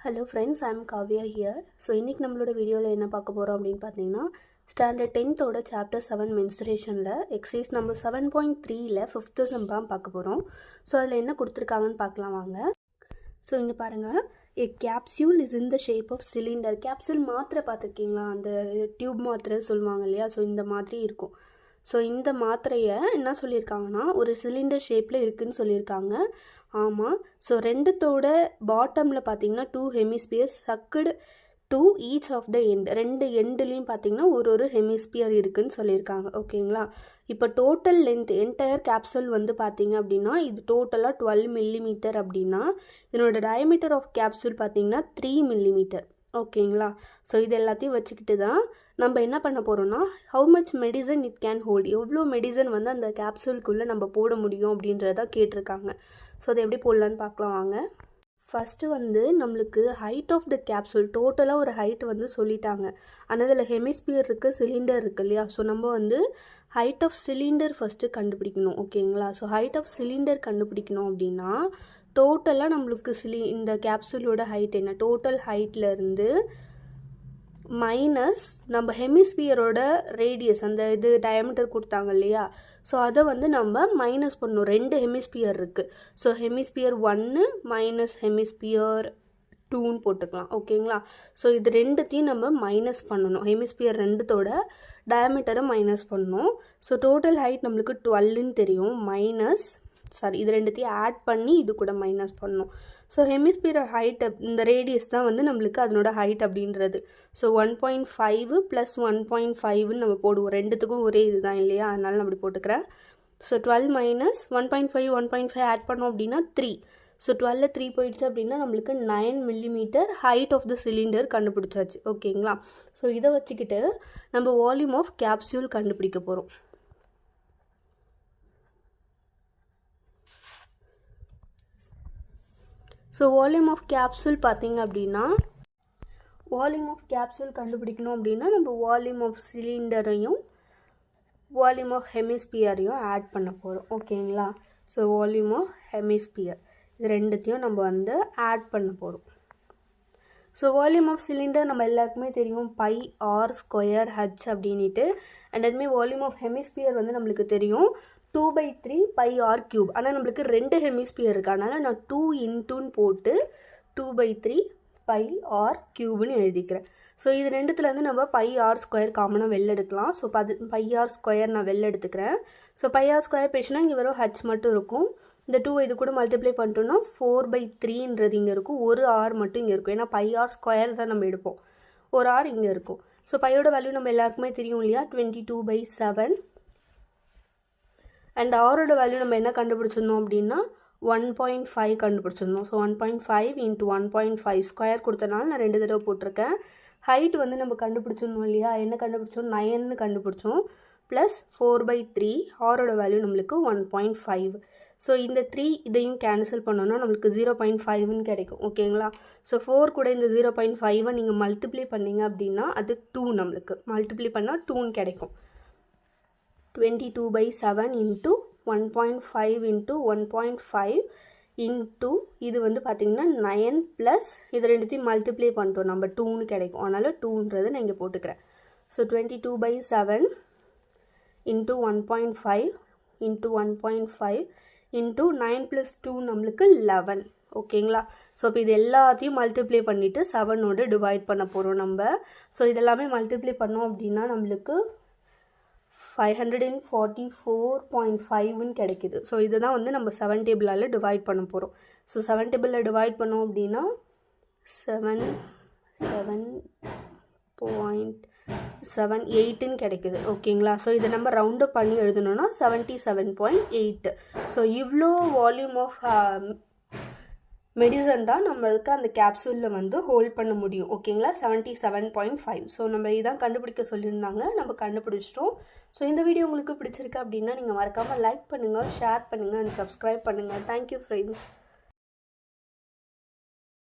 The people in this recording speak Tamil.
Hello friends, I am Kavya here. So இன்னைக்கு நம்மளோட வீடியோவில் என்ன பார்க்க போகிறோம் அப்படின்னு பார்த்தீங்கன்னா ஸ்டாண்டர்ட் 10th சாப்டர் 7 மென்சுரேஷனில் எக்ஸசைஸ் நம்பர் 7.3ல் 5th சம் பார்க்க போகிறோம். ஸோ அதில் என்ன கொடுத்துருக்காங்கன்னு பார்க்கலாம் வாங்க. ஸோ இங்கே பாருங்கள், a capsule is in the shape of cylinder. Capsule மாத்திரை பார்த்துருக்கீங்களா, அந்த டியூப் மாத்திரை சொல்லுவாங்க இல்லையா, ஸோ இந்த மாதிரி இருக்கும். ஸோ இந்த மாத்திரையை என்ன சொல்லியிருக்காங்கன்னா ஒரு சிலிண்டர் ஷேப்பில் இருக்குதுன்னு சொல்லியிருக்காங்க. ஆமாம். ஸோ ரெண்டுத்தோட பாட்டமில் பார்த்தீங்கன்னா 2 ஹெமிஸ்பியர்ஸ் சக்குடு to each of the end. ரெண்டு எண்டுலேயும் பார்த்தீங்கன்னா ஒரு ஹெமிஸ்பியர் இருக்குதுன்னு சொல்லியிருக்காங்க. ஓகேங்களா. இப்போ டோட்டல் லென்த் என்டையர் கேப்சூல் வந்து பார்த்தீங்க அப்படின்னா இது டோட்டலாக 12 மில்லிமீட்டர் அப்படின்னா இதனோட டயமீட்டர் ஆஃப் கேப்சூல் பார்த்தீங்கன்னா 3 மில்லிமீட்டர். ஓகேங்களா. ஸோ இது எல்லாத்தையும் வச்சுக்கிட்டு தான் நம்ம என்ன பண்ண போகிறோம்னா how much medicine it can hold, எவ்வளோ மெடிசன் வந்து அந்த கேப்சூலுக்குள்ளே நம்ம போட முடியும் அப்படின்றத கேட்டிருக்காங்க. ஸோ அதை எப்படி போடலான்னு பார்க்கலாம் வாங்க. ஃபஸ்ட்டு வந்து நம்மளுக்கு ஹைட் ஆஃப் த கேப்சூல் டோட்டலாக ஒரு ஹைட் வந்து சொல்லிட்டாங்க. ஆனால் அதில் ஹெமிஸ்பியர் இருக்குது, சிலிண்டர் இருக்குது இல்லையா. ஸோ நம்ம வந்து ஹைட் ஆஃப் சிலிண்டர் ஃபஸ்ட்டு கண்டுபிடிக்கணும். ஓகேங்களா. ஸோ ஹைட் ஆஃப் சிலிண்டர் கண்டுபிடிக்கணும் அப்படின்னா டோட்டலாக நம்மளுக்கு இந்த கேப்சூலோட ஹைட் என்ன, டோட்டல் ஹைட்லேருந்து மைனஸ் நம்ம ஹெமிஸ்பியரோட ரேடியஸ், அந்த இது டயமீட்டர் கொடுத்தாங்க இல்லையா, ஸோ அதை வந்து நம்ம மைனஸ் பண்ணணும். 2 ஹெமிஸ்பியர் இருக்குது. ஸோ ஹெமிஸ்பியர் 1 மைனஸ் ஹெமிஸ்பியர் 2ன்னு போட்டுக்கலாம். ஓகேங்களா. ஸோ இது ரெண்டுத்தையும் நம்ம மைனஸ் பண்ணணும். ஹெமிஸ்பியர் 2தோட டயமீட்டரை மைனஸ் பண்ணணும். ஸோ டோட்டல் ஹைட் நம்மளுக்கு 12ன்னு தெரியும். இது ரெண்டுத்தையும் ஆட் பண்ணி இது கூட மைனஸ் பண்ணணும். ஸோ ஹெமிஸ்பியர் ஹைட் இந்த ரேடியஸ் தான் வந்து நம்மளுக்கு அதனோட ஹைட் அப்படின்றது. ஸோ 1.5 + 1.5ன்னு நம்ம போடுவோம். ரெண்டுத்துக்கும் ஒரே இது தான் இல்லையா, அதனால நான் அப்படி போட்டுக்கிறேன். ஸோ 12 மைனஸ் 1.5 ஆட் பண்ணோம் அப்படின்னா 3. ஸோ 12 3 போயிடுச்சு அப்படின்னா நம்மளுக்கு 9 millimetre height of the cylinder கண்டுபிடிச்சாச்சு. ஓகேங்களா. ஸோ இதை வச்சுக்கிட்டு நம்ம வால்யூம் ஆஃப் கேப்சூல் கண்டுபிடிக்க போகிறோம். ஸோ வால்யூம் ஆஃப் கேப்சூல் பார்த்தீங்க அப்படின்னா வால்யூம் ஆஃப் கேப்சூல் கண்டுபிடிக்கணும் அப்படின்னா நம்ம வால்யூம் ஆஃப் சிலிண்டரையும் வால்யூம் ஆஃப் ஹெமிஸ்பியரையும் ஆட் பண்ண போகிறோம். ஓகேங்களா. ஸோ வால்யூம் ஆஃப் ஹெமிஸ்பியர் இது ரெண்டுத்தையும் நம்ம வந்து ஆட் பண்ண போகிறோம். ஸோ வால்யூம் ஆஃப் சிலிண்டர் நம்ம எல்லாருக்குமே தெரியும் πr²h அப்படின்ட்டு. அண்ட் அதுமாதிரி வால்யூம் ஆஃப் ஹெமிஸ்பியர் வந்து நம்மளுக்கு தெரியும் 2/3 πr³. ஆனால் நம்மளுக்கு 2 ஹெமிஸ்பியர் இருக்குது, அதனால் நான் 2 இன்ட்டுன்னு போட்டு 2/3 πr³ எழுதிக்கிறேன். ஸோ இது ரெண்டுத்துலேருந்து நம்ம πr² காமனாக வெளில எடுக்கலாம். ஸோ πr² நான் வெளில எடுத்துக்கிறேன். ஸோ πr² பேசினா இங்கே வெறும் h மட்டும் இருக்கும். இந்த 2 இது கூட மல்டிப்ளை பண்ணிட்டோம்னா 4/3ன்றது இங்கே இருக்கும். ஒரு r மட்டும் இங்கே இருக்கும். ஏன்னா πr² தான் நம்ம எடுப்போம். ஒரு r இங்கே இருக்கும். ஸோ பையோட வேல்யூ நம்ம எல்லாருக்குமே தெரியும் இல்லையா, 22/7. அண்ட் ஆரோட வேல்யூ நம்ம என்ன கண்டுபிடிச்சிருந்தோம் அப்படின்னா 1.5 கண்டுபிடிச்சிருந்தோம். ஸோ 1.5 × 1.5 ஸ்கொயர் கொடுத்தனால நான் 2 தடவை போட்டிருக்கேன். ஹைட் வந்து நம்ம கண்டுபிடிச்சிருந்தோம் இல்லையா, என்ன கண்டுபிடிச்சோம், 9ன்னு கண்டுபிடிச்சோம். ப்ளஸ் 4/3 ஆரோட வேல்யூ நம்மளுக்கு 1.5. ஸோ இந்த 3 இதையும் கேன்சல் பண்ணோன்னா நம்மளுக்கு 0.5ன்னு கிடைக்கும். ஓகேங்களா. ஸோ 4 கூட இந்த 0.5 நீங்கள் மல்டிப்ளை பண்ணிங்க அப்படின்னா அது 2 நம்மளுக்கு மல்டிப்ளை பண்ணால் 2ன்னு கிடைக்கும். 22/7 × 1.5 × 1.5 இன்ட்டு இது வந்து பார்த்திங்கன்னா 9 ப்ளஸ் இது ரெண்டுத்தையும் மல்டிப்ளை பண்ணிட்டோம் நம்ம 2ன்னு கிடைக்கும். அதனால் 2ன்றது நான் இங்கே போட்டுக்கிறேன். ஸோ 22/7 × 1.5 × 1.5 இன்ட்டு 9 + 2 நம்மளுக்கு 11. ஓகேங்களா. ஸோ இப்போ இது எல்லாத்தையும் மல்டிப்ளை பண்ணிவிட்டு 7ஓடு டிவைட் பண்ண போகிறோம் நம்ம. ஸோ இதெல்லாமே மல்டிப்ளை பண்ணோம் அப்படின்னா நம்மளுக்கு 544.5ன்னு கிடைக்குது. ஸோ இதுதான் வந்து நம்ம 7 டேபிளால் டிவைட் பண்ண போகிறோம். ஸோ 7 டேபிளில் டிவைட் பண்ணோம் அப்படின்னா 7.78ன்னு கிடைக்குது. ஓகேங்களா. ஸோ இதை நம்ம ரவுண்ட் அப் பண்ணி எழுதணும்னா 77.8. ஸோ இவ்வளோ வால்யூம் ஆஃப் மெடிசன் தான் நம்மளுக்கு அந்த கேப்சூலில் வந்து ஹோல்ட் பண்ண முடியும். ஓகேங்களா. 77.5. ஸோ நம்ம இதான் கண்டுபிடிக்க சொல்லியிருந்தாங்க, நம்ம கண்டுபிடிச்சிட்டோம். ஸோ இந்த வீடியோ உங்களுக்கு பிடிச்சிருக்கு அப்படின்னா நீங்கள் மறக்காமல் லைக் பண்ணுங்கள், ஷேர் பண்ணுங்கள் அண்ட் சப்ஸ்கிரைப் பண்ணுங்கள். Thank you friends.